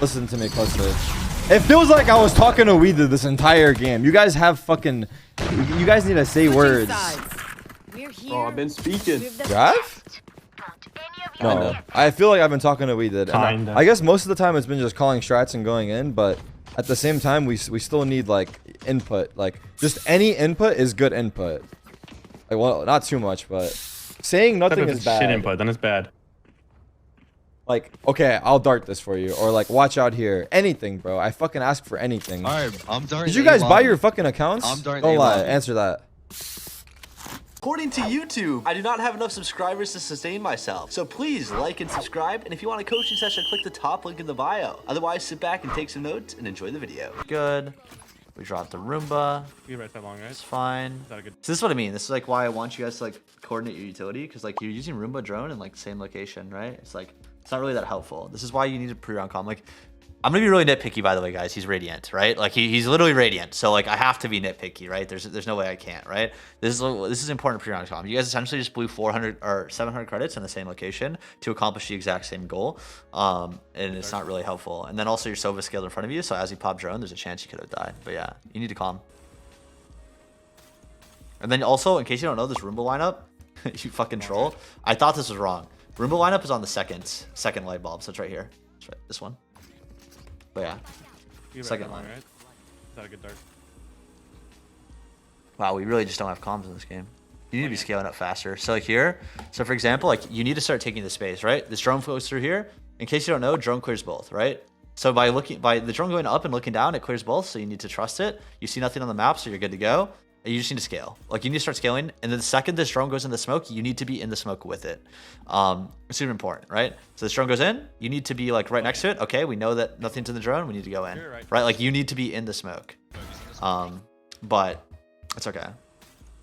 Listen to me closely. It feels like I was talking to Weeded this entire game. You guys have fucking... You guys need to say words. Bro, I've been speaking. Jeff? No, I feel like I've been talking to Weeded. I guess most of the time it's been just calling strats and going in, but at the same time we still need like input. Like just any input is good input. Like, well, not too much, but saying nothing is bad. Shit input, then it's bad. Like, okay, I'll dart this for you, or like, watch out here. Anything, bro. I fucking ask for anything. All right, I'm darting. Did you guys buy your fucking accounts? I'm darting. Don't lie. Answer that. According to YouTube, I do not have enough subscribers to sustain myself. So please like and subscribe. And if you want a coaching session, click the top link in the bio. Otherwise, sit back and take some notes and enjoy the video. Good. We dropped the Roomba. You right that long, right? It's fine. Is that a good... So this is what I mean. This is like why I want you guys to like coordinate your utility, because like you're using Roomba drone in like the same location, right? It's like it's not really that helpful. This is why you need a pre-round comm. Like, I'm gonna be really nitpicky, by the way, guys. He's Radiant, right? Like he's literally Radiant, so like I have to be nitpicky, right? There's no way I can't, right? This is important pre-round comm. You guys essentially just blew 400 or 700 credits in the same location to accomplish the exact same goal, and it's not really helpful. And then also your Sova scaled in front of you, so as he popped drone, there's a chance you could have died. But yeah, you need to calm. And then also, in case you don't know, this Roomba lineup, you fucking troll. I thought this was wrong. Roomba lineup is on the second light bulb, so it's right here. It's right, this one. But yeah, second line. Right? Is that a good dart? Wow, we really just don't have comms in this game. You need to be scaling up faster. So like here, so for example, like you need to start taking the space, right? This drone goes through here. In case you don't know, drone clears both, right? So by the drone going up and looking down, it clears both. So you need to trust it. You see nothing on the map, so you're good to go. You just need to scale. Like you need to start scaling, and then the second this drone goes in the smoke, you need to be in the smoke with it. It's super important, right? So this drone goes in, you need to be like right next to it. Okay, we know that nothing's in the drone, we need to go in, right? Like you need to be in the smoke. But it's okay.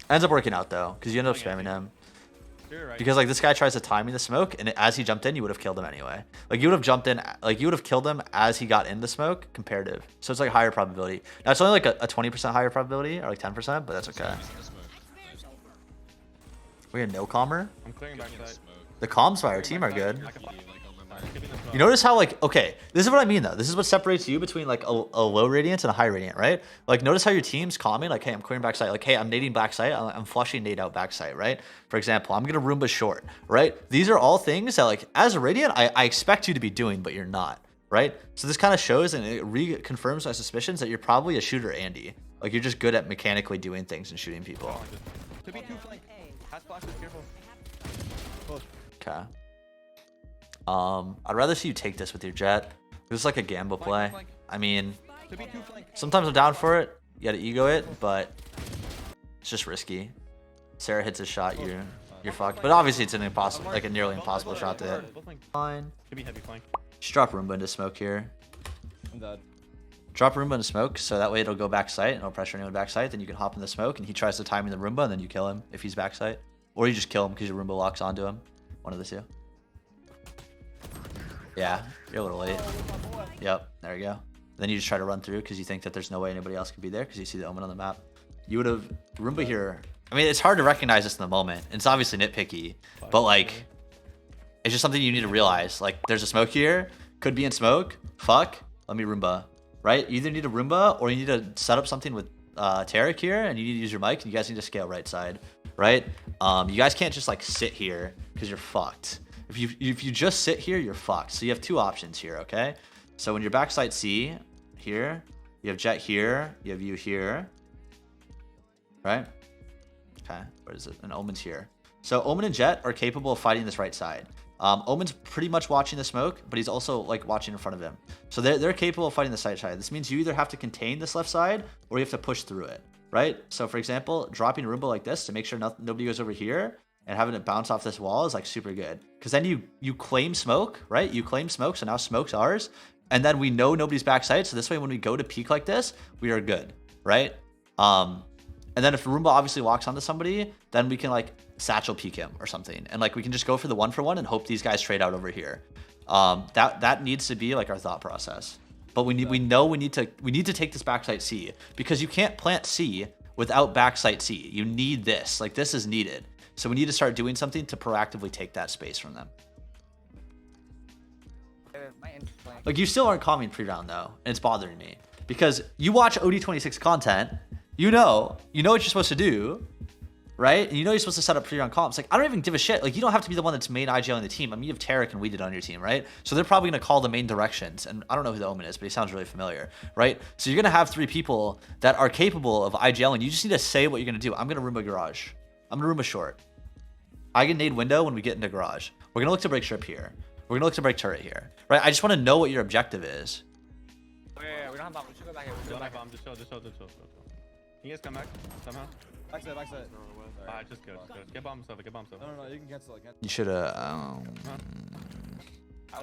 Ends up working out though, because you end up spamming him. Because like this guy tries to time me the smoke, and as he jumped in, you would have killed him anyway. Like you would have jumped in, like you would have killed him as he got in the smoke, comparative. So it's like a higher probability. Now it's only like a 20% higher probability, or like 10%, but that's okay. We're a no commer. I'm clearing backside. The comms by our team are good. You notice how like, okay, this is what I mean though. This is what separates you between like a low radiant and a high radiant, right? Like notice how your team's calming, like, hey, I'm clearing backside. Like, hey, I'm nading backside. I'm flushing nade out backside, right? For example, I'm gonna Roomba short, right? These are all things that like, as a radiant, I expect you to be doing, but you're not, right? So this kind of shows and it reconfirms my suspicions that you're probably a shooter, Andy. Like you're just good at mechanically doing things and shooting people. To be too flank. Has flashes, careful. Okay. I'd rather see you take this with your jet. This is like a gamble play. I mean, sometimes I'm down for it. You gotta ego it, but it's just risky. Sarah hits a shot, you're fucked. But obviously it's an impossible, like a nearly impossible shot to hit. Fine. Could be heavy flank. Just drop Roomba into smoke here. I'm dead. Drop Roomba into smoke, so that way it'll go back sight and it'll pressure anyone back sight. Then you can hop in the smoke and he tries to time in the Roomba and then you kill him if he's back sight. Or you just kill him because your Roomba locks onto him. One of the two. Yeah, you're a little late. Yep, there you go. Then you just try to run through because you think that there's no way anybody else could be there because you see the omen on the map. You would have Roomba here. I mean, it's hard to recognize this in the moment. It's obviously nitpicky, but like, it's just something you need to realize. Like, there's a smoke here, could be in smoke. Fuck, let me Roomba, right? You either need a Roomba or you need to set up something with Tarik here, and you need to use your mic, and you guys need to scale right side, right? You guys can't just like sit here because you're fucked. If you just sit here, you're fucked. So you have two options here, okay? So when you're backside C, here, you have Jet here, you have you here, right? Okay, where is it? And Omen's here. So Omen and Jet are capable of fighting this right side. Omen's pretty much watching the smoke, but he's also like watching in front of him. So they're capable of fighting the side side. This means you either have to contain this left side or you have to push through it, right? So for example, dropping Roomba like this to make sure nobody goes over here and having it bounce off this wall is like super good. Because then you claim smoke, right? You claim smoke, so now smoke's ours. And then we know nobody's backside, so this way when we go to peek like this, we are good, right? And then if Roomba obviously walks onto somebody, then we can like satchel peek him or something. And like we can just go for the 1-for-1 and hope these guys trade out over here. That needs to be like our thought process. But we know we need to take this backside C, because you can't plant C without backside C. You need this. Like this is needed. So we need to start doing something to proactively take that space from them. My interest plan. Like, you still aren't calling me pre-round though, and it's bothering me because you watch OD26 content, you know what you're supposed to do, right? And you know you're supposed to set up pre-round comps. Like, I don't even give a shit. Like, you don't have to be the one that's main IGLing the team. I mean, you have Tarik and Weeded on your team, right? So they're probably gonna call the main directions, and I don't know who the Omen is, but he sounds really familiar, right? So you're gonna have 3 people that are capable of IGLing. You just need to say what you're gonna do. I'm gonna Roomba garage. I'm gonna Roomba short. I can nade window when we get into garage. We're gonna look to break strip here. We're gonna look to break turret here, right? I just want to know what your objective is. Yeah, we don't have bomb. We should go back here. We should go Don't back have bomb. Just chill. Just chill. Just chill. Can you guys come back somehow? Backside, backside. Alright, just good. Good. Get bomb stuff. Get bomb stuff. No, you can cancel it. You should have.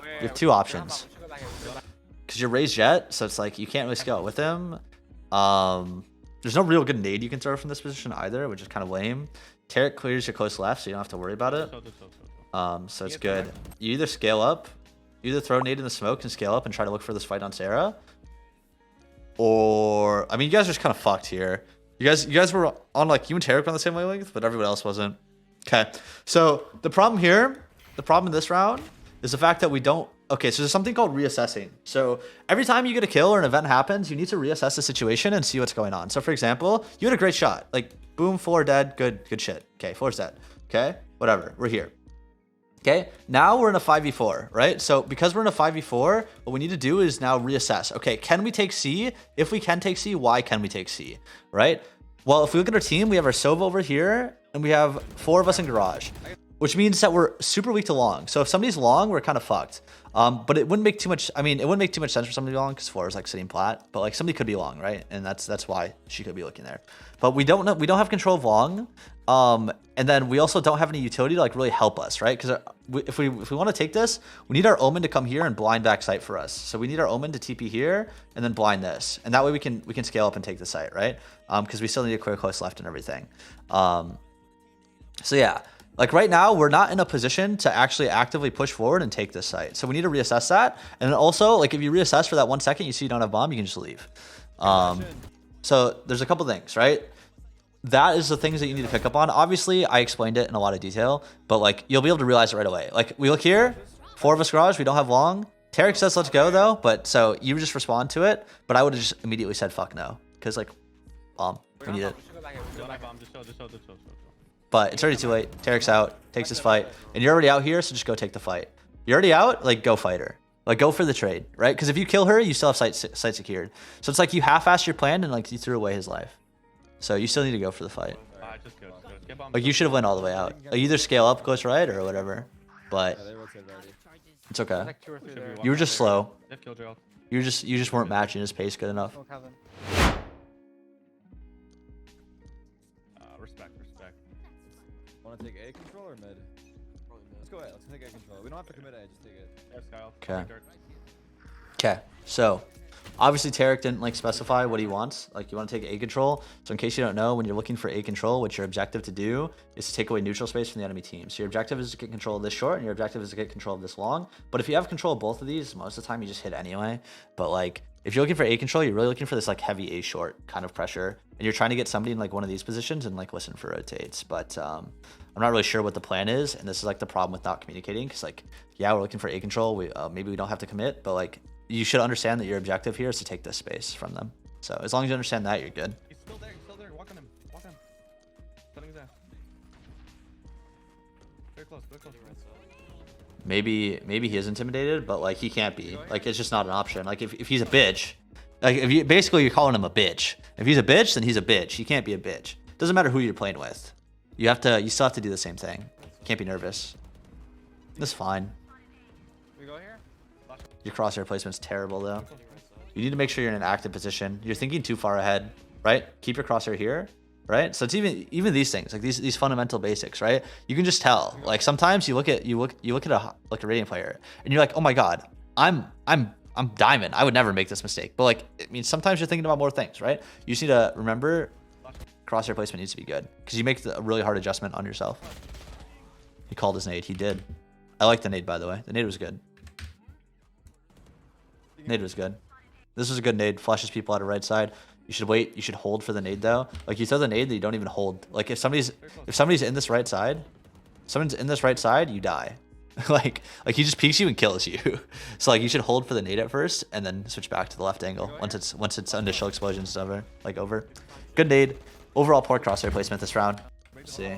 here. You have 2 options. We should go back here. We should go back. Because you're raised jet, so it's like you can't really scale it with him. There's no real good nade you can throw from this position either, which is kind of lame. Tarik clears your close left, so you don't have to worry about it. So it's good. You either scale up, you either throw nade in the smoke and scale up and try to look for this fight on Sarah, or I mean, you guys are just kind of fucked here. You guys were on, like, you and Tarik were on the same wavelength, but everyone else wasn't. Okay, so the problem in this round is the fact that we don't. Okay, so there's something called reassessing. So every time you get a kill or an event happens, you need to reassess the situation and see what's going on. So for example, you had a great shot, like boom, 4 dead, good shit. Okay, 4's dead. Okay, whatever, we're here. Okay, now we're in a 5v4, right? So because we're in a 5v4, what we need to do is now reassess. Okay, can we take C? If we can take C, why can we take C, right? Well, if we look at our team, we have our Sova over here, and we have 4 of us in garage, which means that we're super weak to long. So if somebody's long, we're kind of fucked. But it wouldn't make too much. I mean, it wouldn't make too much sense for somebody to be long because 4 is like sitting plat. But like somebody could be long, right? And that's why she could be looking there. But we don't know. We don't have control of long. And then we also don't have any utility to like really help us, right? Because if we want to take this, we need our Omen to come here and blind back site for us. So we need our Omen to TP here and then blind this, and that way we can scale up and take the site, right? Because we still need to clear close left and everything. So yeah. Like right now, we're not in a position to actually actively push forward and take this site. So we need to reassess that. And then also, like if you reassess for that 1 second, you see you don't have bomb, you can just leave. So there's a couple things, right? That is the things that you need to pick up on. Obviously, I explained it in a lot of detail, but like you'll be able to realize it right away. Like we look here, 4 of us garage, we don't have long. Tarik says let's go though, but so you just respond to it. But I would have just immediately said fuck no, because like bomb, we need it. Don't have bomb. Just chill. Just chill. Just chill. But it's already too late. Tarik's out, takes this fight, and you're already out here, so just go take the fight. You're already out, like go fight her, like go for the trade, right? Because if you kill her, you still have site secured. So it's like you half-assed your plan and like you threw away his life. So you still need to go for the fight. Just good. Get bomb. Like you should have went all the way out. Like either scale up, close right, or whatever. But it's okay. Like 2 or 3 there. You were just slow. You just weren't matching his pace good enough. Respect. Want to take A control or mid? Let's go ahead. Let's take A control. We don't have to commit A. Just take it. Okay. Okay. So obviously Tarik didn't like specify what he wants. Like you want to take A control. So in case you don't know, when you're looking for A control, what your objective to do is to take away neutral space from the enemy team. So your objective is to get control of this short, and your objective is to get control of this long. But if you have control of both of these, most of the time you just hit anyway. But like if you're looking for A control, you're really looking for this like heavy A short kind of pressure, and you're trying to get somebody in like one of these positions and like listen for rotates. But I'm not really sure what the plan is, and this is like the problem with not communicating. Because like yeah, we're looking for A control. We maybe we don't have to commit, but like you should understand that your objective here is to take this space from them. So as long as you understand that, you're good. He's still there. Walk on him. Setting his ass. Very close. Maybe he is intimidated, but like he can't be. Like it's just not an option. Like if he's a bitch, like if you basically you're calling him a bitch. If he's a bitch, then he's a bitch. He can't be a bitch. Doesn't matter who you're playing with. You still have to do the same thing. Can't be nervous. That's fine. We go here? Your crosshair placement's terrible though. You need to make sure you're in an active position. You're thinking too far ahead, right? Keep your crosshair here, right? So it's even these things, like these fundamental basics, right? You can just tell. Like sometimes you look at a Radiant player and you're like, oh my god, I'm diamond. I would never make this mistake. But like, I mean, sometimes you're thinking about more things, right? You just need to remember crosshair placement needs to be good because you make a really hard adjustment on yourself. He called his nade. He did. I like the nade, by the way. The nade was good. Nade was good. This was a good nade. Flushes people out of right side. You should wait. You should hold for the nade though. Like you throw the nade that you don't even hold. Like if somebody's in this right side, you die. like he just peeks you and kills you. So like you should hold for the nade at first and then switch back to the left angle once its initial explosion's over. Good nade. Overall poor crosshair placement this round. Let's see.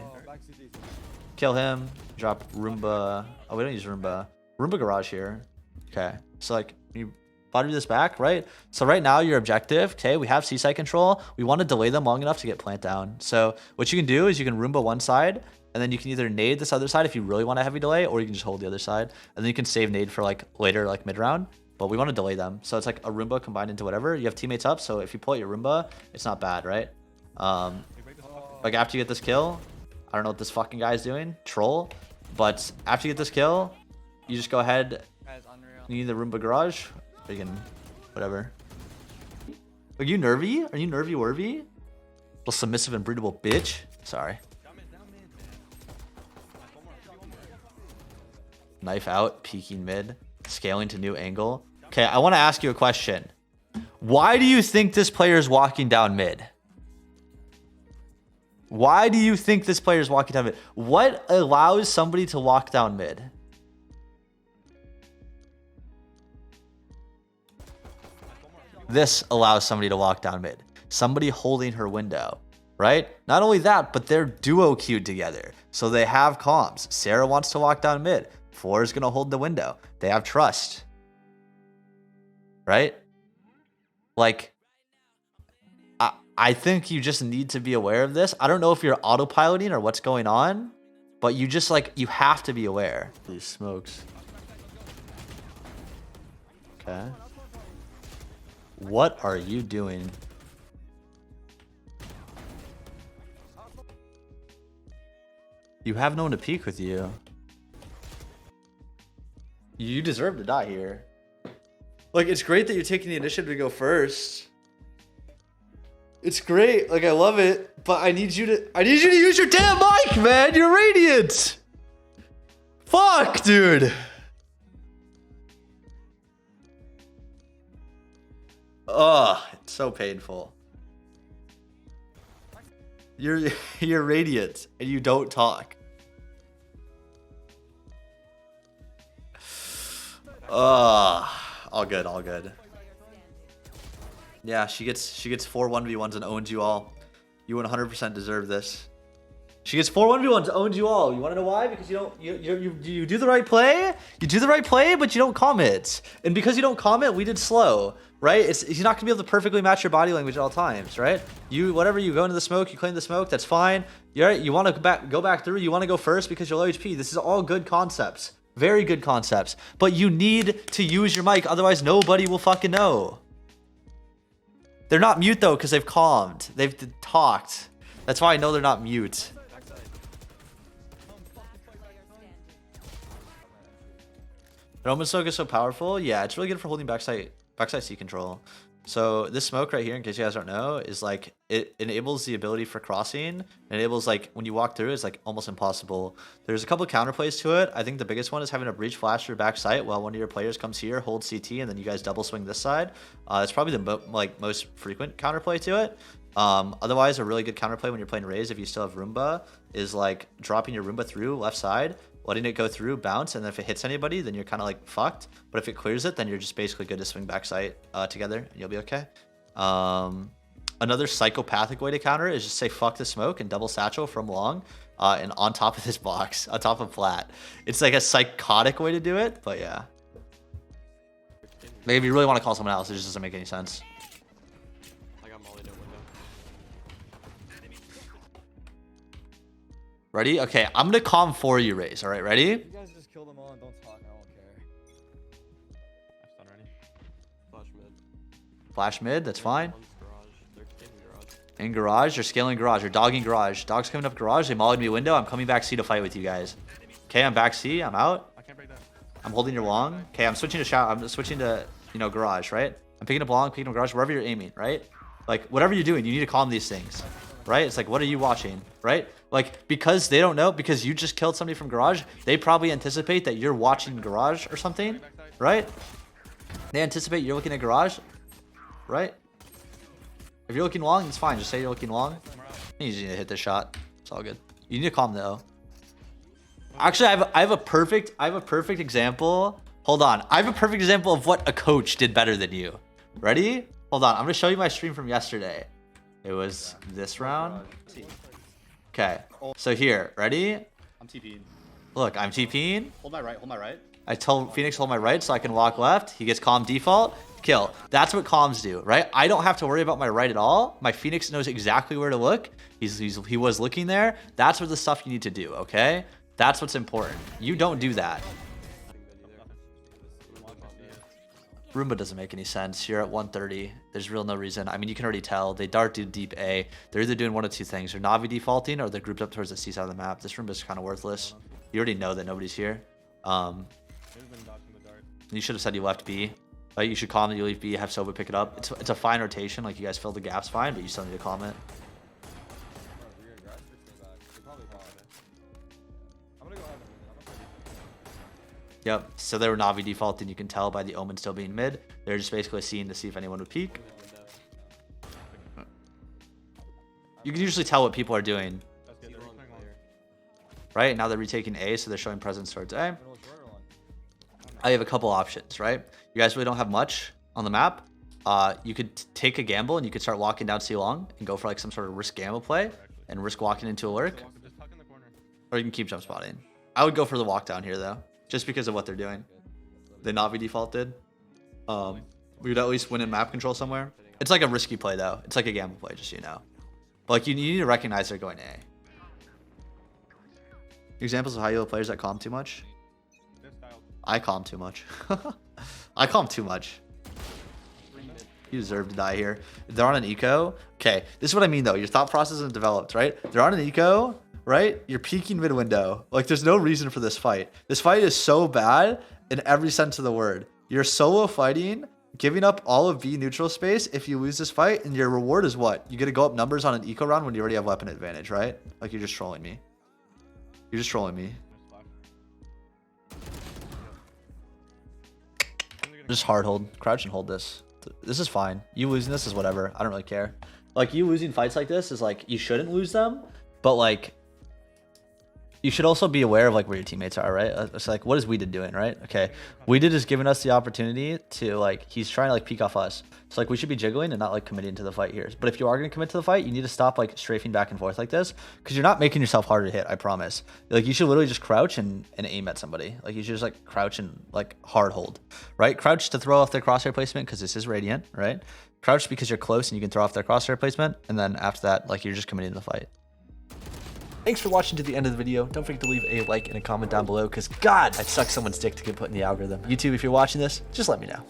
Kill him. Drop Roomba. Oh, we don't use Roomba. Roomba garage here. Okay. So like you body this back, right? So right now your objective, okay, we have C-side control. We want to delay them long enough to get plant down. So what you can do is you can Roomba one side, and then you can either nade this other side if you really want a heavy delay, or you can just hold the other side. And then you can save nade for like later, like mid-round. But we want to delay them. So it's like a Roomba combined into whatever. You have teammates up, so if you pull out your Roomba, it's not bad, right? Like after you get this kill, I don't know what this fucking guy is doing, troll. But after you get this kill, you just go ahead. You need the Roomba garage. Or you can, whatever. Are you nervy? Are you nervy worvy? Little submissive and breedable bitch. Sorry. Knife out, peeking mid, scaling to new angle. Okay, I want to ask you a question. Why do you think this player is walking down mid? Why do you think this player is walking down mid? What allows somebody to walk down mid? This allows somebody to walk down mid. Somebody holding her window, right? Not only that, but they're duo queued together. So they have comms. Sarah wants to walk down mid. 4 is going to hold the window. They have trust, right? Like, I think you just need to be aware of this. I don't know if you're autopiloting or what's going on, but you just like, you have to be aware. These smokes. Okay. What are you doing? You have no one to peek with you. You deserve to die here. Like, it's great that you're taking the initiative to go first. It's great. Like, I love it. But I need you to use your damn mic, man. You're Radiant. Fuck, dude. Oh, it's so painful. You're Radiant and you don't talk. All good, all good. Yeah, she gets 4 1v1s and owns you all. You 100% deserve this. She gets 4 1v1s, owns you all. You want to know why? Because you do the right play. You do the right play, but you don't comment. And because you don't comment, we did slow, right? You're not gonna be able to perfectly match your body language at all times, right? You go into the smoke, you claim the smoke, that's fine. You're right. You want to go back through. You want to go first because you're low HP. This is all good concepts, very good concepts. But you need to use your mic, otherwise nobody will fucking know. They're not mute though because they've calmed. They've talked. That's why I know they're not mute. Roman smoke is so powerful. Yeah, it's really good for holding backside C control. So this smoke right here, in case you guys don't know, is like it enables the ability for crossing. It enables like when you walk through, it's like almost impossible. There's a couple of counterplays to it. I think the biggest one is having a breach flash through backside while one of your players comes here, holds CT, and then you guys double swing this side. It's probably the most frequent counterplay to it. Otherwise, a really good counterplay when you're playing Raze, if you still have Roomba, is like dropping your Roomba through left side, letting it go through, bounce, and then if it hits anybody, then you're kind of like fucked. But if it clears it, then you're just basically good to swing backside together, and you'll be okay. Another psychopathic way to counter is just say fuck the smoke and double satchel from long and on top of this box, on top of flat. It's like a psychotic way to do it, but yeah. Like if you really want to call someone else, it just doesn't make any sense. Ready? Okay, I'm gonna calm for you, Raze. All right, ready? You guys just kill them all and don't talk. I don't care. I've done already. Flash mid. Flash mid. That's fine. Garage. They're in garage. In garage. They're scaling garage. They're dogging garage. Dog's coming up garage. They mollied me window. I'm coming back C to fight with you guys. Okay, I'm back C. I'm out. I can't break that. I'm holding your long. Okay, I'm switching to shout. I'm switching to garage. Right. I'm picking up long, picking up garage. Wherever you're aiming. Right. Like whatever you're doing, you need to calm these things. Right? It's like, what are you watching? Right? Like, because they don't know, because you just killed somebody from garage, they probably anticipate that you're watching garage or something, right? They anticipate you're looking at garage, right? If you're looking long, it's fine. Just say you're looking long. You just need to hit this shot. It's all good. You need to calm though. Actually, I have a perfect example. Hold on. I have a perfect example of what a coach did better than you. Ready? Hold on. I'm gonna show you my stream from yesterday. It was this round. Okay. So here, ready? I'm TPing. Look, I'm TPing. Hold my right. Hold my right. I told Phoenix hold my right so I can walk left. He gets calm default. Kill. That's what comms do, right? I don't have to worry about my right at all. My Phoenix knows exactly where to look. He was looking there. That's what the stuff you need to do, okay? That's what's important. You don't do that. Roomba doesn't make any sense. You're at 130. There's real no reason. I mean, you can already tell. They dart do deep A. They're either doing one of two things. They're Navi defaulting or they're grouped up towards the C side of the map. This Roomba's kind of worthless. You already know that nobody's here. You should have said you left B. Right? You should comment you leave B, have Sova pick it up. It's a fine rotation. Like, you guys fill the gaps fine, but you still need to comment. Yep, so they were Navi defaulting. You can tell by the Omen still being mid. They're just basically seeing to see if anyone would peek. You can usually tell what people are doing. Right, now they're retaking A, so they're showing presence towards A. I have a couple options, right? You guys really don't have much on the map. You could take a gamble and you could start walking down C long and go for like some sort of risk gamble play and risk walking into a lurk. Or you can keep jump spotting. I would go for the walk down here though, just because of what they're doing. They Navi defaulted. We would at least win in map control somewhere. It's like a risky play though. It's like a gamble play, just so you know. But like you need to recognize they're going A. Examples of high elo players that calm too much. I calm too much. I calm too much. You deserve to die here. If they're on an eco, okay. This is what I mean though. Your thought process isn't developed, right? They're on an eco, right? You're peeking mid window. Like there's no reason for this fight. This fight is so bad in every sense of the word. You're solo fighting, giving up all of B neutral space if you lose this fight, and your reward is what? You get to go up numbers on an eco round when you already have weapon advantage, right? Like you're just trolling me. You're just trolling me. Just hard hold. Crouch and hold this. This is fine. You losing this is whatever. I don't really care. Like, you losing fights like this is like, you shouldn't lose them, but like, you should also be aware of like where your teammates are, right? It's like, what is Weeded doing, right? Okay, Weeded is giving us the opportunity to like, he's trying to like peek off us. So like, we should be jiggling and not like committing to the fight here. But if you are going to commit to the fight, you need to stop like strafing back and forth like this, because you're not making yourself harder to hit, I promise. Like, you should literally just crouch and aim at somebody. Like, you should just like crouch and like hard hold, right? Crouch to throw off their crosshair placement because this is Radiant, right? Crouch because you're close and you can throw off their crosshair placement. And then after that, like, you're just committing to the fight. Thanks for watching to the end of the video. Don't forget to leave a like and a comment down below, because God, I'd suck someone's dick to get put in the algorithm. YouTube, if you're watching this, just let me know.